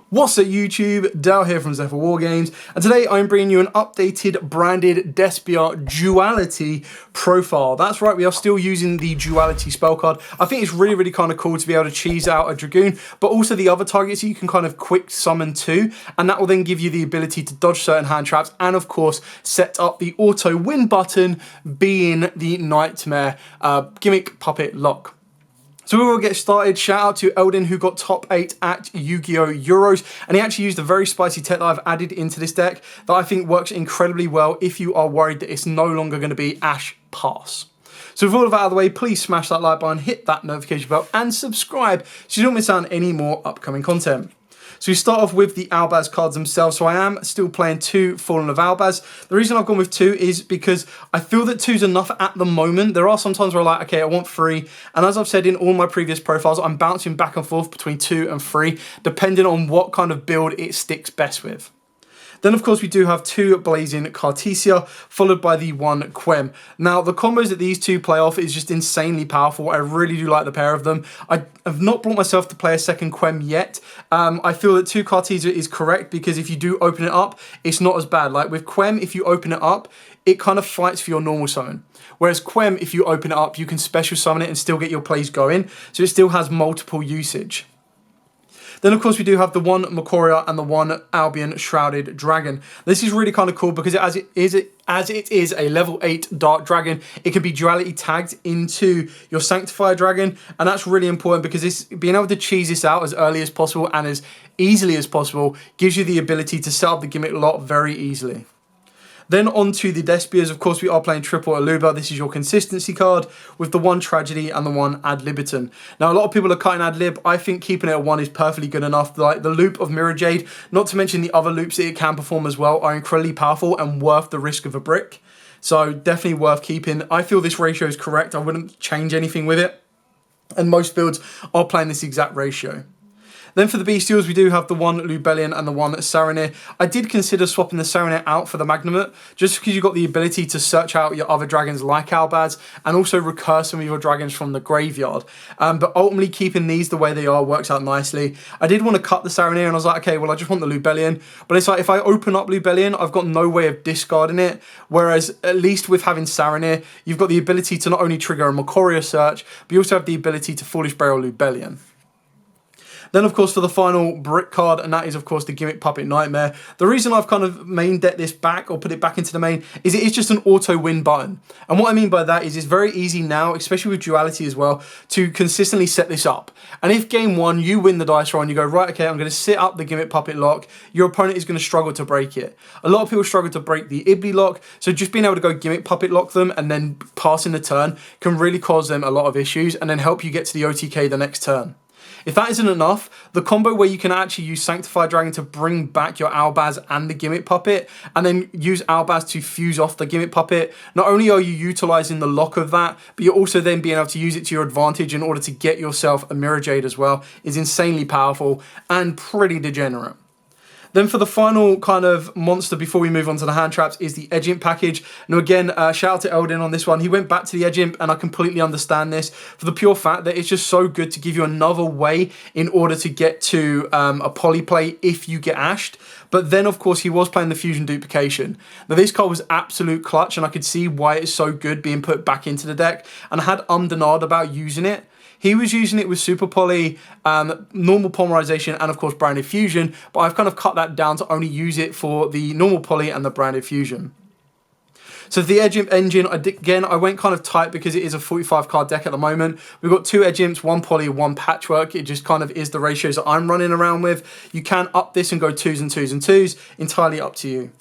What's up YouTube, Dal here from Zephyr Wargames, and today I'm bringing you an updated branded Despia Duality profile. That's right, we are still using the Duality spell card. I think it's really kind of cool to be able to cheese out a Dragoon, but also the other targets you can kind of quick summon too, and that will then give you the ability to dodge certain hand traps and of course set up the auto win button, being the Nightmare Gimmick Puppet lock. So we will get started. Shout out to Eldin, who got top 8 at Yu-Gi-Oh! Euros, and he actually used a very spicy tech that I've added into this deck that I think works incredibly well if you are worried that it's no longer going to be Ash Pass. So with all of that out of the way, please smash that like button, hit that notification bell, and subscribe so you don't miss out on any more upcoming content. So we start off with the Albaz cards themselves. So I am still playing 2 Fallen of Albaz. The reason I've gone with 2 is because I feel that 2's enough at the moment. There are some times where I'm like, okay, I want 3. And as I've said in all my previous profiles, I'm bouncing back and forth between 2 and 3, depending on what kind of build it sticks best with. Then, of course, we do have 2 Blazing Cartesia, followed by the 1 Quem. Now, the combos that these 2 play off is just insanely powerful. I really do like the pair of them. I have not brought myself to play a second Quem yet. I feel that 2 Cartesia is correct because if you do open it up, it's not as bad. Like with Quem, if you open it up, it kind of fights for your normal summon. Whereas Quem, if you open it up, you can special summon it and still get your plays going. So it still has multiple usage. Then, of course, we do have the 1 Makoria and the 1 Albion Shrouded Dragon. This is really kind of cool because as it is a level 8 Dark Dragon, it can be duality tagged into your Sanctifier Dragon, and that's really important because being able to cheese this out as early as possible and as easily as possible gives you the ability to set up the gimmick lot very easily. Then on to the Despias. Of course, we are playing triple Aluba. This is your consistency card with the 1 Tragedy and the 1 Ad Libitum. Now, a lot of people are cutting Ad Lib. I think keeping it at 1 is perfectly good enough. Like the loop of Mirror Jade, not to mention the other loops that it can perform as well, are incredibly powerful and worth the risk of a brick. So definitely worth keeping. I feel this ratio is correct. I wouldn't change anything with it. And most builds are playing this exact ratio. Then for the Beastials, we do have the 1 Lubellion and the 1 Saronir. I did consider swapping the Saronir out for the Magnamut, just because you've got the ability to search out your other dragons like Albaz, and also recur some of your dragons from the graveyard. But ultimately, keeping these the way they are works out nicely. I did want to cut the Saronir, and I was like, okay, well, I just want the Lubellion. But it's like, if I open up Lubellion, I've got no way of discarding it. Whereas, at least with having Saronir, you've got the ability to not only trigger a Makoria search, but you also have the ability to Foolish Burial Lubellion. Then, of course, for the final brick card, and that is, of course, the Gimmick Puppet Nightmare. The reason I've kind of main decked this back, or put it back into the main, is it is just an auto win button. And what I mean by that is it's very easy now, especially with Duality as well, to consistently set this up. And if game 1, you win the dice roll and you go, right, okay, I'm going to set up the Gimmick Puppet lock, your opponent is going to struggle to break it. A lot of people struggle to break the Ibli lock, so just being able to go Gimmick Puppet lock them and then passing the turn can really cause them a lot of issues and then help you get to the OTK the next turn. If that isn't enough, the combo where you can actually use Sanctified Dragon to bring back your Albaz and the Gimmick Puppet, and then use Albaz to fuse off the Gimmick Puppet, not only are you utilizing the lock of that, but you're also then being able to use it to your advantage in order to get yourself a Mirror Jade as well, is insanely powerful and pretty degenerate. Then for the final kind of monster before we move on to the hand traps is the Edge Imp package. Now again, shout out to Eldin on this one. He went back to the Edge Imp, and I completely understand this for the pure fact that it's just so good to give you another way in order to get to a poly play if you get ashed. But then, of course, he was playing the Fusion Duplication. Now, this card was absolute clutch, and I could see why it's so good being put back into the deck. And I had denied about using it. He was using it with Super Poly, normal Polymerization, and of course Branded Fusion, but I've kind of cut that down to only use it for the normal Poly and the Branded Fusion. So the Edge Imp engine, again, I went kind of tight because it is a 45 card deck at the moment. We've got 2 Edge Imps, 1 Poly, 1 Patchwork. It just kind of is the ratios that I'm running around with. You can up this and go 2s and 2s and 2s, entirely up to you.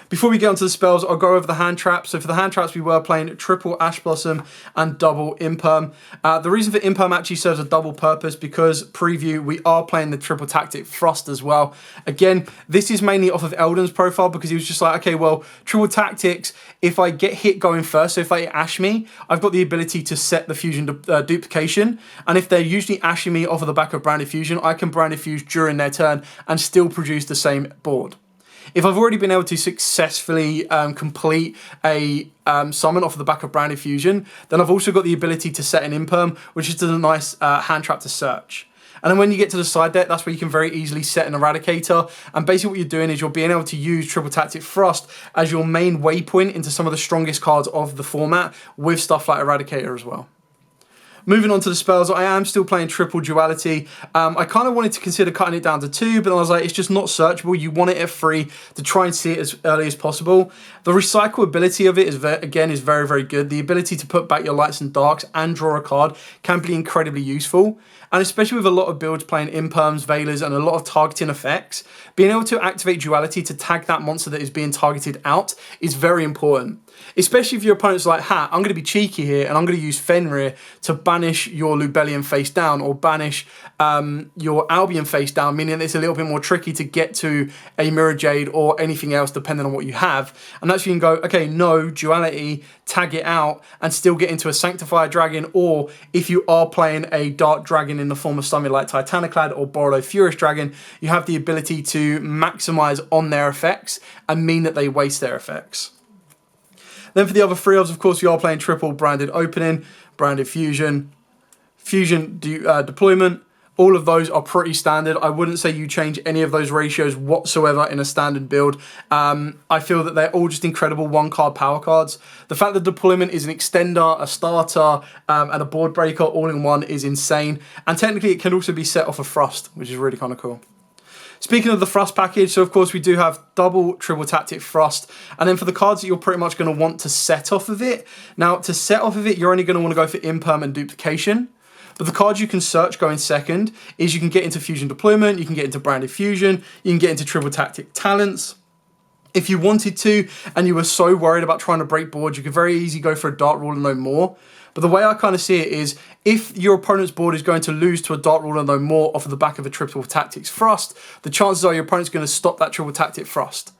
Before we get onto the spells, I'll go over the hand traps. So for the hand traps, we were playing triple Ash Blossom and double Imperm. The reason for Imperm actually serves a double purpose because, preview, we are playing the triple tactic Frost as well. Again, this is mainly off of Eldon's profile because he was just like, okay, well, triple tactics, if I get hit going first, so if they ash me, I've got the ability to set the fusion duplication. And if they're usually ashing me off of the back of Branded Fusion, I can Branded Fuse during their turn and still produce the same board. If I've already been able to successfully complete a summon off of the back of Branded Fusion, then I've also got the ability to set an Imperm, which is a nice hand trap to search. And then when you get to the side deck, that's where you can very easily set an Eradicator. And basically what you're doing is you're being able to use Triple Tactic Frost as your main waypoint into some of the strongest cards of the format with stuff like Eradicator as well. Moving on to the spells, I am still playing triple duality. I kind of wanted to consider cutting it down to 2, but then I was like, it's just not searchable. You want it at 3 to try and see it as early as possible. The recyclability of it is, again, is very, very good. The ability to put back your lights and darks and draw a card can be incredibly useful. And especially with a lot of builds playing imperms, veilers, and a lot of targeting effects, being able to activate duality to tag that monster that is being targeted out is very important. Especially if your opponent's like, ha, I'm going to be cheeky here and I'm going to use Fenrir to banish your Lubellion face down or banish your Albion face down, meaning it's a little bit more tricky to get to a Mirror Jade or anything else depending on what you have. And that's where you can go, okay, no, duality, tag it out and still get into a Sanctifier Dragon, or if you are playing a Dark Dragon in the form of something like Titaniclad or Borreload Furious Dragon, you have the ability to maximize on their effects and mean that they waste their effects. Then for the other 3 of course, we are playing triple branded opening, branded fusion, deployment. All of those are pretty standard. I wouldn't say you change any of those ratios whatsoever in a standard build. I feel that they're all just incredible one-card power cards. The fact that deployment is an extender, a starter, and a board breaker all in one is insane. And technically it can also be set off of Thrust, which is really kind of cool. Speaking of the Thrust package, so of course we do have double Triple Tactic Thrust, and then for the cards that you're pretty much going to want to set off of it, now to set off of it, you're only going to want to go for Imperm and Duplication, but the cards you can search going second is you can get into Fusion Deployment, you can get into Branded Fusion, you can get into Triple Tactic Talents. If you wanted to, and you were so worried about trying to break boards, you could very easily go for a Dark Ruler No More. But the way I kind of see it is, if your opponent's board is going to lose to a Dark Ruler No More off of the back of a Triple Tactics Thrust, the chances are your opponent's going to stop that Triple Tactic Thrust.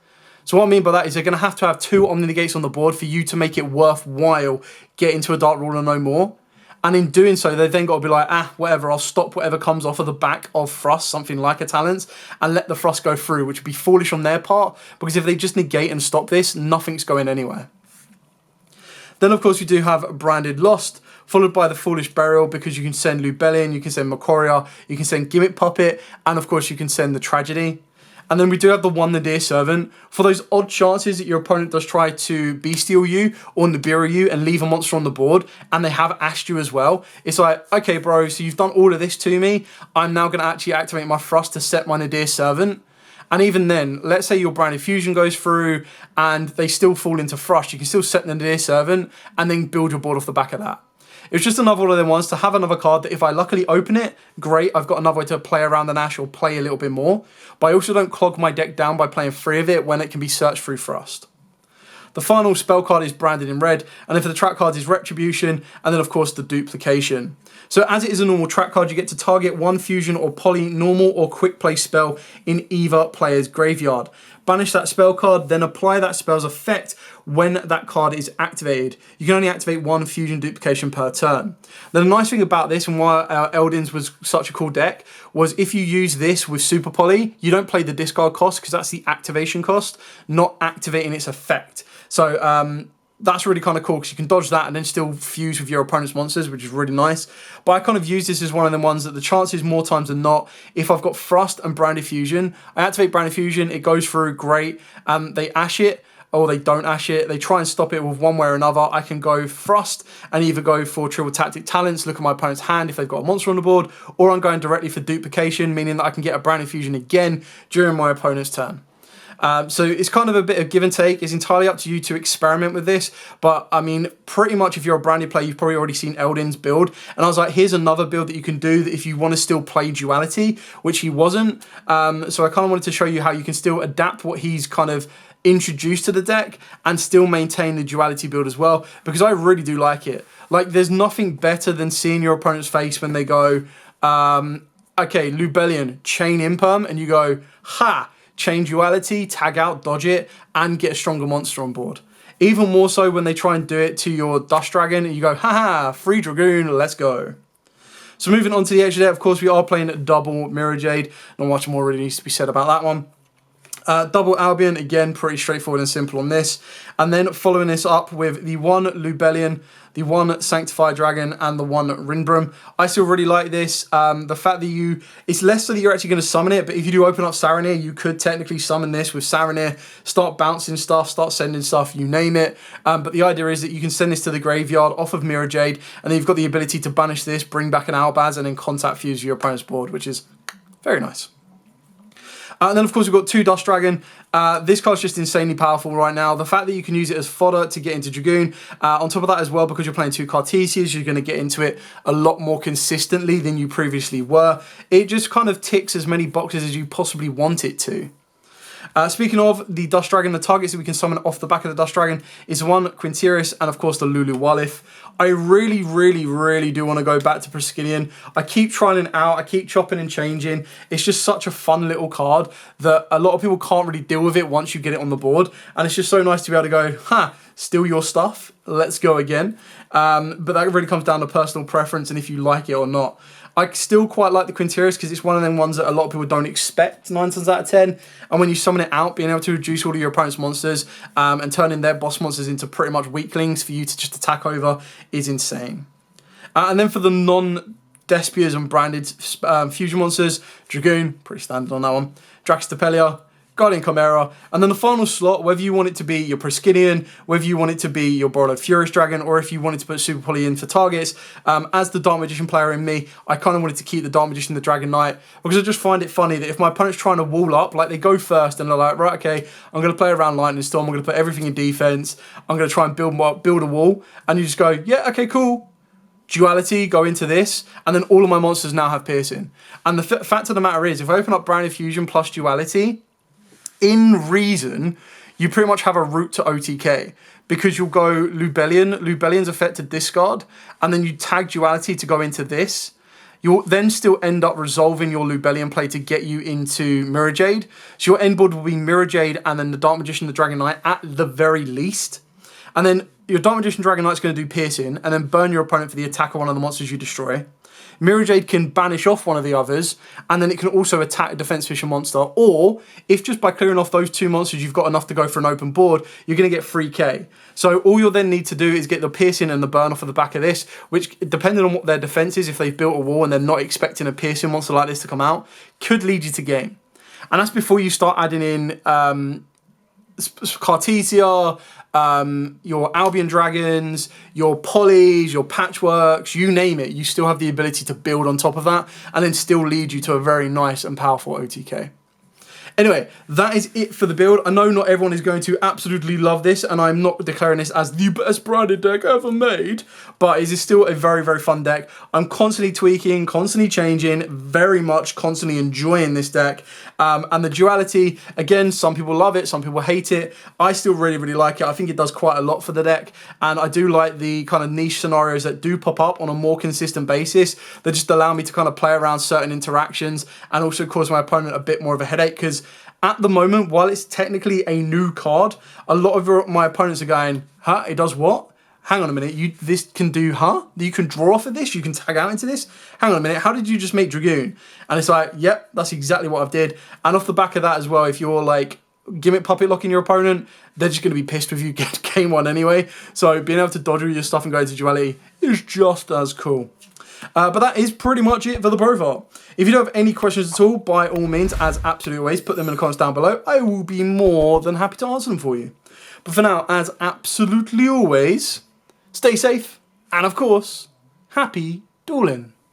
So what I mean by that is they're going to have 2 Omni Negates on the board for you to make it worthwhile getting to a Dark Ruler No More. And in doing so, they've then got to be like, whatever, I'll stop whatever comes off of the back of Thrust, something like a Talents, and let the Thrust go through, which would be foolish on their part, because if they just negate and stop this, nothing's going anywhere. Then, of course, you do have Branded Lost, followed by the Foolish Burial, because you can send Lubellion, you can send Makoria, you can send Gimmick Puppet, and, of course, you can send the Tragedy. And then we do have the One Nadir Servant. For those odd chances that your opponent does try to Beastial you or Nibiru you and leave a monster on the board, and they have Ashed you as well, it's like, okay, bro, so you've done all of this to me, I'm now going to actually activate my Thrust to set my Nadir Servant. And even then, let's say your Branded Fusion goes through and they still fall into Thrust, you can still set the Nadir Servant and then build your board off the back of that. It's just another one of them ones to have another card that if I luckily open it, great, I've got another way to play around an Ash or play a little bit more. But I also don't clog my deck down by playing 3 of it when it can be searched through Thrust. The final spell card is branded in red, and then for the trap cards is Retribution, and then of course the Duplication. So as it is a normal trap card, you get to target 1 fusion or poly, normal or quick play spell in either player's graveyard. Banish that spell card, then apply that spell's effect when that card is activated. You can only activate 1 fusion duplication per turn. Now the nice thing about this and why Eldin's was such a cool deck was if you use this with Super Poly, you don't play the discard cost because that's the activation cost, not activating its effect. So that's really kind of cool because you can dodge that and then still fuse with your opponent's monsters, which is really nice. But I kind of use this as one of the ones that the chances more times than not, if I've got Thrust and Branded Fusion, I activate Branded Fusion, it goes through, great. They Ash it, or they don't Ash it. They try and stop it with one way or another. I can go Thrust and either go for Triple Tactic Talents, look at my opponent's hand if they've got a monster on the board, or I'm going directly for Duplication, meaning that I can get a Branded Fusion again during my opponent's turn. So it's kind of a bit of give and take. It's entirely up to you to experiment with this. But I mean, pretty much if you're a branded player, you've probably already seen Eldin's build. And I was like, here's another build that you can do that if you want to still play Duality, which he wasn't. So I kind of wanted to show you how you can still adapt what he's kind of introduced to the deck and still maintain the Duality build as well, because I really do like it. Like, there's nothing better than seeing your opponent's face when they go, okay, Lubellion, chain Imperm, and you go, ha! Chain Duality, tag out, dodge it, and get a stronger monster on board. Even more so when they try and do it to your Dust Dragon, and you go, haha, free Dragoon, let's go. So moving on to the extra deck, of course, we are playing double Mirror Jade. Not much more really needs to be said about that one. Double Albion, again, pretty straightforward and simple on this. And then following this up with the one Lubellion, the one Sanctified Dragon, and the one Rinbrum. I still really like this. The fact that it's less so that you're actually going to summon it, but if you do open up Saronir, you could technically summon this with Saronir, start bouncing stuff, start sending stuff, you name it. But the idea is that you can send this to the graveyard off of Mirror Jade, and then you've got the ability to banish this, bring back an Albaz, and then contact fuse your opponent's board, which is very nice. And then, of course, we've got 2 Dust Dragon. This card's just insanely powerful right now. The fact that you can use it as fodder to get into Dragoon. On top of that as well, because you're playing 2 Cartesias, you're going to get into it a lot more consistently than you previously were. It just kind of ticks as many boxes as you possibly want it to. Speaking of the Dust Dragon, the targets that we can summon off the back of the Dust Dragon is one Quintirius and, of course, the Lulu Walif. I really, really, really do want to go back to Priscillian. I keep trying it out. I keep chopping and changing. It's just such a fun little card that a lot of people can't really deal with it once you get it on the board. And it's just so nice to be able to go, ha, steal your stuff. Let's go again. But that really comes down to personal preference and if you like it or not. I still quite like the Quintirius because it's one of them ones that a lot of people don't expect 9 times out of 10. And when you summon it out, being able to reduce all of your opponent's monsters and turning their boss monsters into pretty much weaklings for you to just attack over is insane. And then for the non-Despias and branded fusion monsters, Dragoon, pretty standard on that one, Draxtapelia, Guardian Chimera, and then the final slot, whether you want it to be your Priscillian, whether you want it to be your Borderline Furious Dragon, or if you wanted to put Super Poly in for targets, as the Dark Magician player in me, I kind of wanted to keep the Dark Magician, the Dragon Knight, because I just find it funny that if my opponent's trying to wall up, like they go first and they're like, right, okay, I'm going to play around Lightning Storm, I'm going to put everything in defense, I'm going to try and build a wall, and you just go, yeah, okay, cool. Duality, go into this, and then all of my monsters now have piercing. And the fact of the matter is, if I open up Branded Fusion plus Duality, in reason, you pretty much have a route to OTK because you'll go Lubellion, Lubellion's affected discard, and then you tag Duality to go into this. You'll then still end up resolving your Lubellion play to get you into Mirror Jade. So your end board will be Mirror Jade and then the Dark Magician, the Dragon Knight at the very least. And then your Dark Magician, Dragon Knight's going to do piercing and then burn your opponent for the attack of one of the monsters you destroy. Mirror Jade can banish off one of the others, and then it can also attack a Defense Fisher monster, or if just by clearing off those 2 monsters you've got enough to go for an open board, you're going to get 3k. So all you'll then need to do is get the piercing and the burn off of the back of this, which, depending on what their defense is, if they've built a wall and they're not expecting a piercing monster like this to come out, could lead you to game. And that's before you start adding in Cartesia, your Albion Dragons, your Polys, your Patchworks, you name it, you still have the ability to build on top of that and then still lead you to a very nice and powerful OTK. Anyway, that is it for the build. I know not everyone is going to absolutely love this, and I'm not declaring this as the best branded deck ever made, but it is still a very, very fun deck. I'm constantly tweaking, constantly changing, very much constantly enjoying this deck. And the Duality, again, some people love it, some people hate it. I still really, really like it. I think it does quite a lot for the deck, and I do like the kind of niche scenarios that do pop up on a more consistent basis that just allow me to kind of play around certain interactions and also cause my opponent a bit more of a headache, because at the moment, while it's technically a new card, a lot of my opponents are going, huh, it does what? Hang on a minute, this can do, huh? You can draw off of this? You can tag out into this? Hang on a minute, how did you just make Dragoon? And it's like, yep, that's exactly what I've did. And off the back of that as well, if you're like Gimmick Puppet locking your opponent, they're just going to be pissed with you game one anyway. So being able to dodge all your stuff and go into Duality is just as cool. But that is pretty much it for the profile. If you don't have any questions at all, by all means, as absolutely always, put them in the comments down below. I will be more than happy to answer them for you. But for now, as absolutely always, stay safe, and of course, happy dueling.